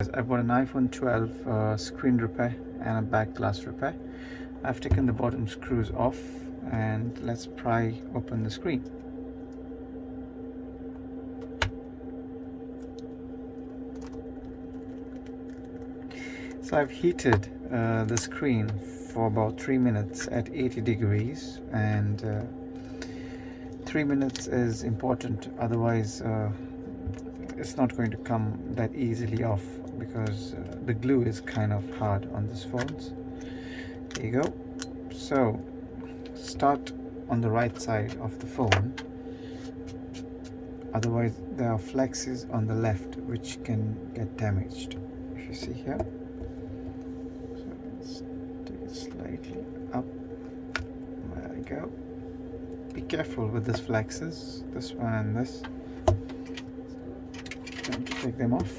I've got an iPhone 12 screen repair and a back glass repair. I've taken the bottom screws off and let's pry open the screen. So I've heated the screen for about 3 minutes at 80 degrees, and 3 minutes is important, otherwise it's not going to come that easily off because the glue is kind of hard on this phones. There you go. So start on the right side of the phone, otherwise there are flexes on the left which can get damaged. If you see here, so let's take it slightly up. There you go. Be careful with these flexes, this one and this. Time to take them off.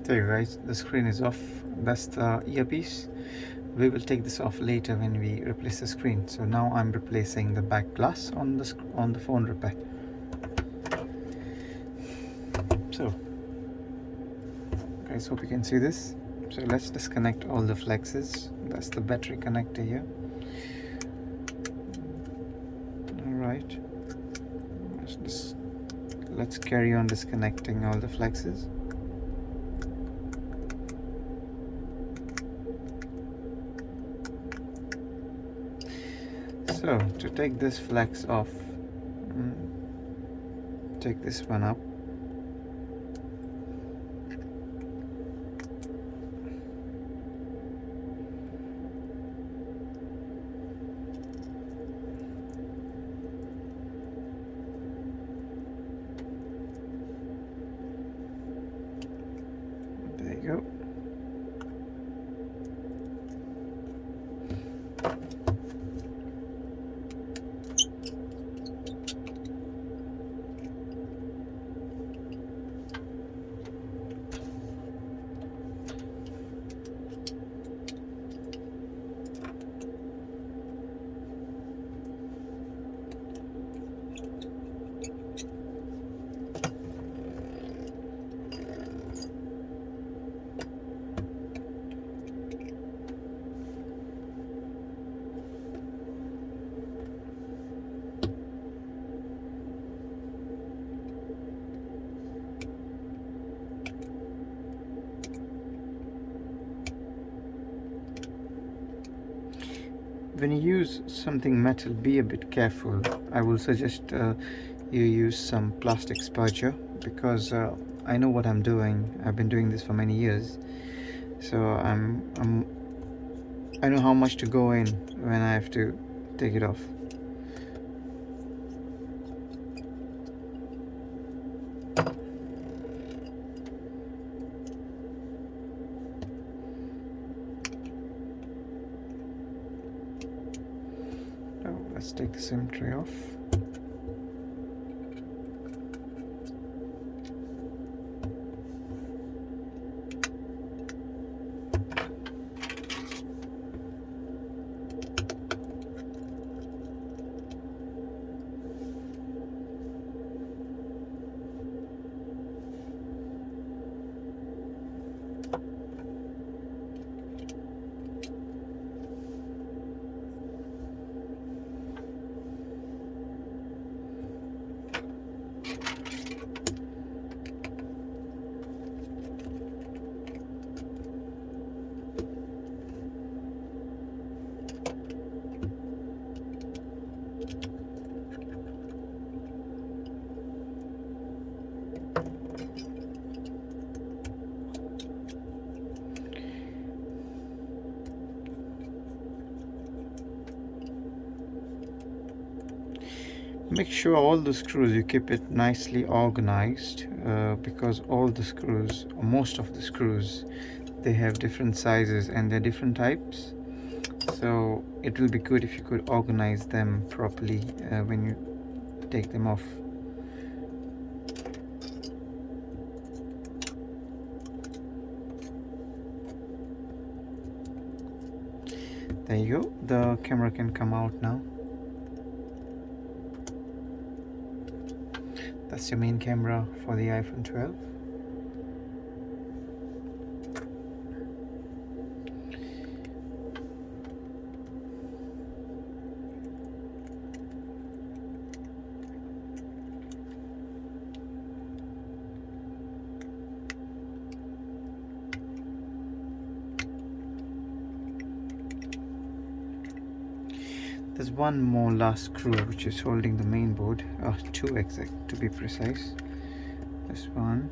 There you guys, the screen is off. That's the earpiece. We will take this off later when we replace the screen. So now I'm replacing the back glass on the phone repair. So guys, hope you can see this. So let's disconnect all the flexes. That's the battery connector here. Alright, let's carry on disconnecting all the flexes. So to take this flex off, take this one up. There you go. When you use something metal, be a bit careful. I will suggest you use some plastic spudger, because I know what I'm doing. I've been doing this for many years, so I know how much to go in when I have to take it off. Let's take the SIM tray off. Make sure all the screws you keep it nicely organized, because all the screws, or most of the screws, they have different sizes and they're different types. So it will be good if you could organize them properly when you take them off. There you go, the camera can come out now. That's your main camera for the iPhone 12. There's one more last screw which is holding the main board, two exact to be precise. This one,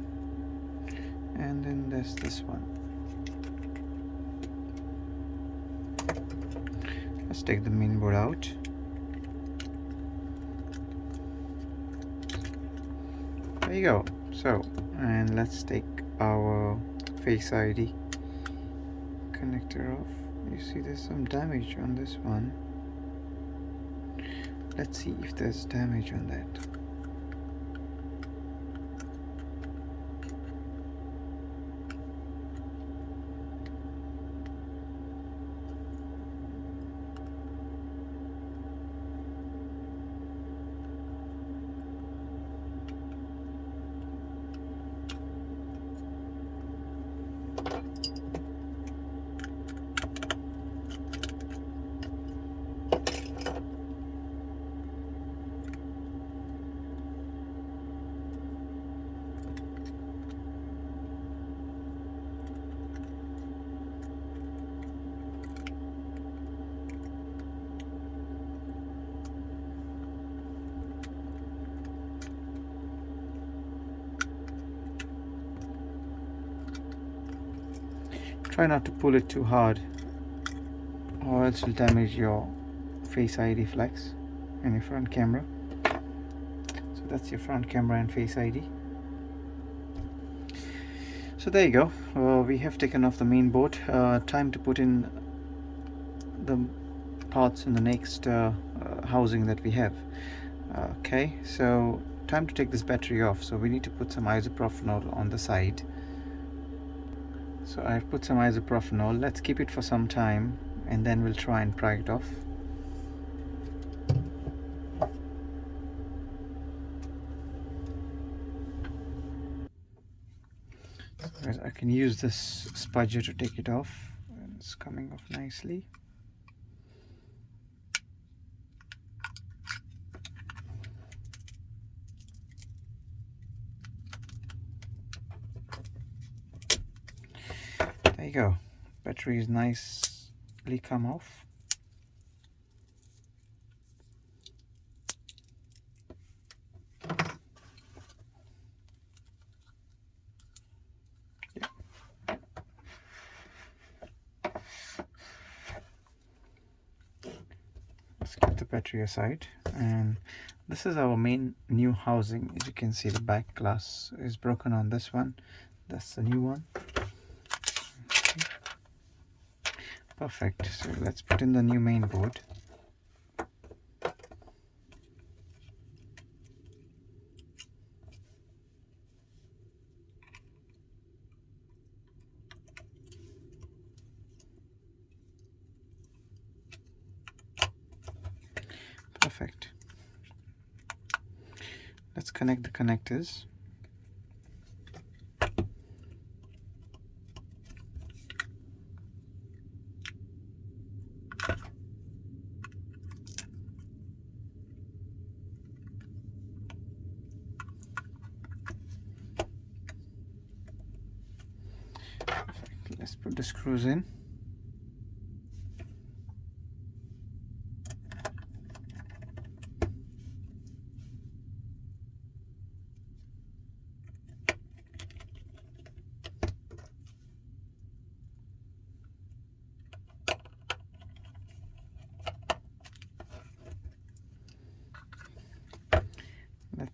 and then there's this one. Let's take the main board out. There you go. So, and let's take our Face ID connector off. You see there's some damage on this one. Let's see if there's damage on that. Try not to pull it too hard, or else you'll damage your Face ID flex and your front camera. So that's your front camera and Face ID. So there you go. We have taken off the main board. Time to put in the parts in the next housing that we have. Okay, so time to take this battery off. So we need to put some isopropanol on the side. So I've put some isopropanol. Let's keep it for some time and then we'll try and pry it off. So I can use this spudger to take it off. And it's coming off nicely. There you go. Battery is nicely come off. Let's keep the battery aside, and this is our main new housing. As you can see, the back glass is broken on this one. That's the new one. Okay. Perfect. So let's put in the new main board. Perfect. Let's connect the connectors. Let's put the screws in.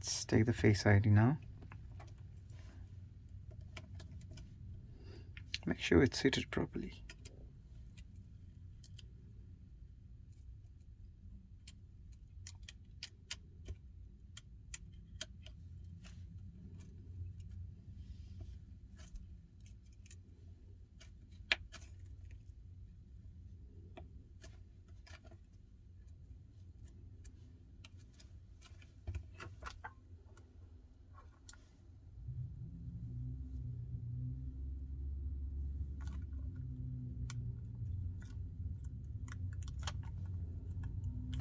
Let's take the Face ID now. Make sure it's seated properly.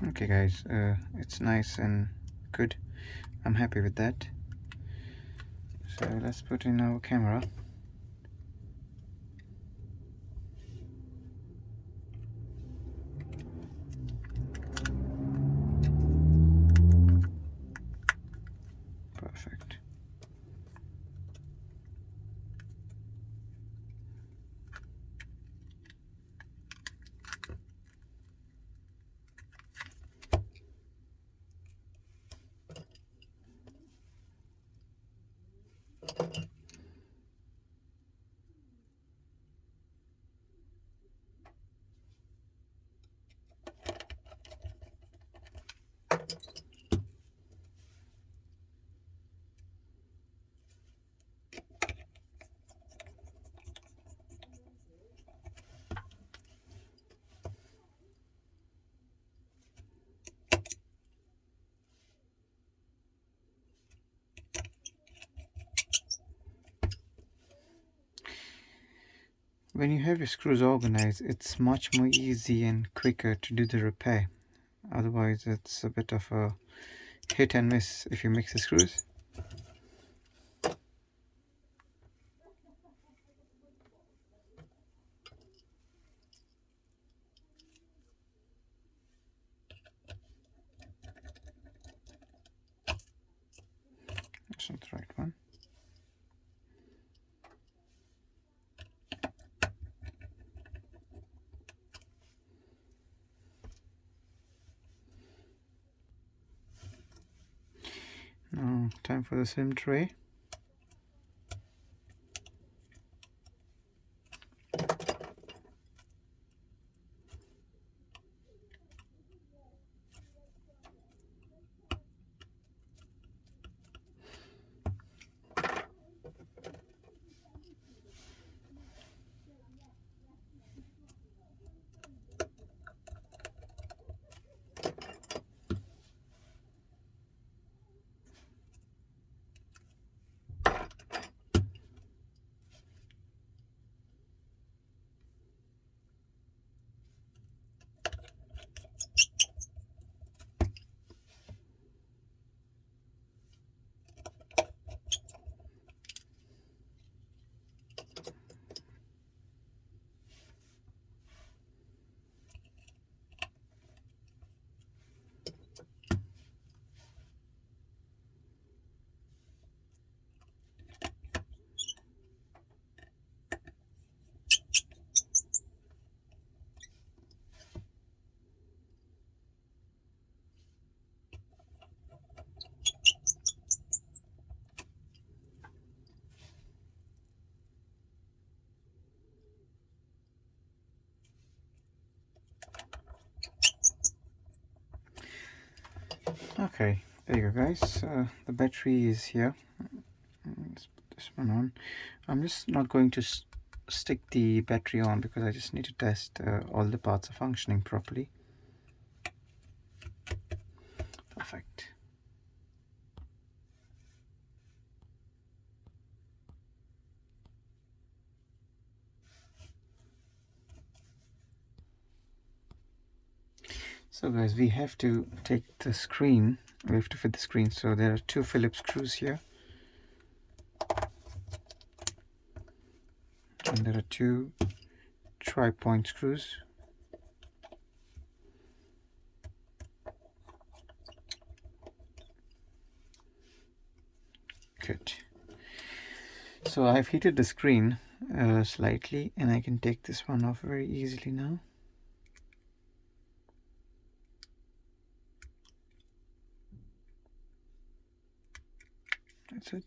Okay guys, it's nice and good. I'm happy with that. So let's put in our camera. Perfect. When you have your screws organized, it's much more easy and quicker to do the repair. Otherwise, it's a bit of a hit and miss if you mix the screws. That's not the right one. Now, time for the SIM tray. Okay, there you go guys. The battery is here. Let's put this one on. I'm just not going to stick the battery on because I just need to test all the parts are functioning properly. Perfect. So guys, we have to take the screen, we have to fit the screen. So there are two Phillips screws here. And there are two tri-point screws. Good. So I've heated the screen slightly, and I can take this one off very easily now. That's it.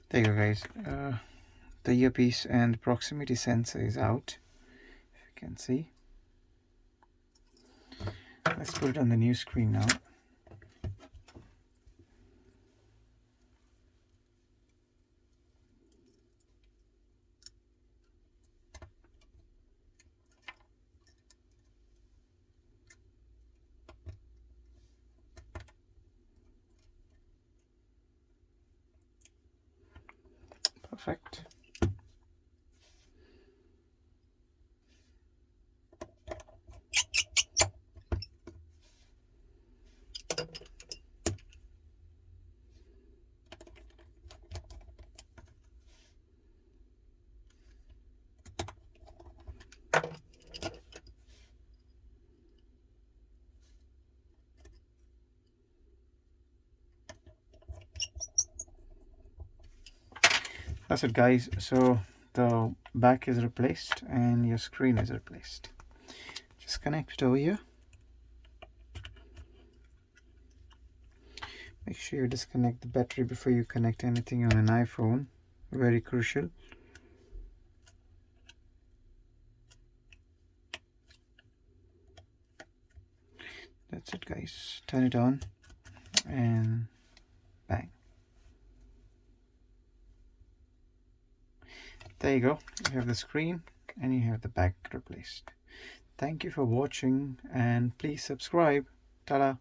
There you go, guys. The earpiece and proximity sensor is out, if you can see. Let's put it on the new screen now. Perfect. That's it, guys. So the back is replaced and your screen is replaced. Just connect it over here. Make sure you disconnect the battery before you connect anything on an iPhone. Very crucial. That's it, guys. Turn it on and bang. There you go. You have the screen and you have the back replaced. Thank you for watching and please subscribe. Ta-da!